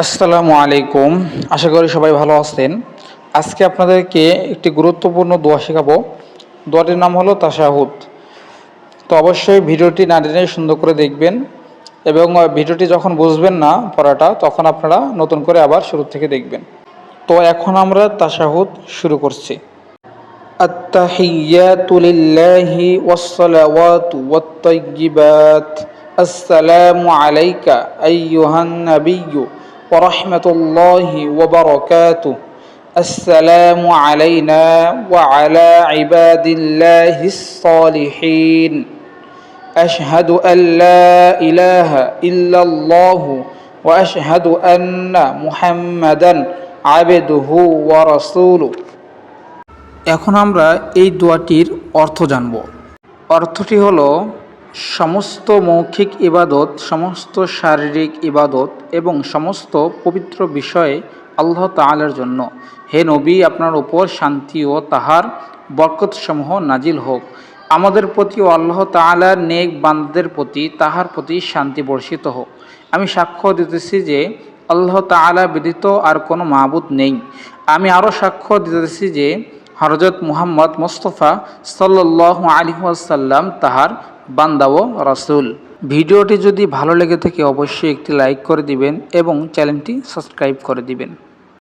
আসসালামু আলাইকুম। আশা করি সবাই ভালো আছেন। আজকে আপনাদেরকে একটি গুরুত্বপূর্ণ দোয়া শেখাবো। দোয়াটির নাম হলো তাশাহুদ। তো অবশ্যই ভিডিওটি না টেনে সুন্দর করে দেখবেন এবং ভিডিওটি যখন বুঝবেন না পড়াটা তখন আপনারা নতুন করে আবার শুরু থেকে দেখবেন। তো এখন আমরা তাশাহুদ শুরু করছি। আত্তাহিয়াতু লিল্লাহি ওয়াসসালাওয়াতু ওয়াত-তাইয়্যিবাত। আসসালামু আলাইকা আইয়ুহান নাবিয়্যু ওয়া রাহমাতুল্লাহি ওয়া বারাকাতুহু। আসসালামু আলাইনা ওয়া আলা ইবাদিল্লাহিস সালিহিন। আশহাদু আল্লা ইলাহা ইল্লাল্লাহু ওয়া আশহাদু আন্না মুহাম্মাদান আবদুহু ওয়া রাসূলুহু। এখন আমরা এই দোয়াটির অর্থ জানব। অর্থটি হলো সমস্ত মৌখিক ইবাদত, সমস্ত শারীরিক ইবাদত এবং সমস্ত পবিত্র বিষয়ে আল্লাহ তাআলার জন্য। হে নবী, আপনার উপর শান্তি ও তাহার বরকতসমূহ নাজিল হোক। আমাদের প্রতি ও আল্লাহ তাআলার নেক বান্দাদের প্রতি তাহার প্রতি শান্তি বর্ষিত হোক। আমি সাক্ষ্য দিতেছি যে আল্লাহ তাআলা ব্যতীত আর কোনো মাবুদ নেই। আমি আরও সাক্ষ্য দিতেছি যে হযরত মুহাম্মদ মুস্তাফা সাল্লাল্লাহু আলাইহি ওয়াসাল্লাম তাহার বান্দা ও রাসূল। ভিডিওটি যদি ভালো লেগে থাকে অবশ্যই একটি লাইক করে দিবেন এবং চ্যানেলটি সাবস্ক্রাইব করে দিবেন।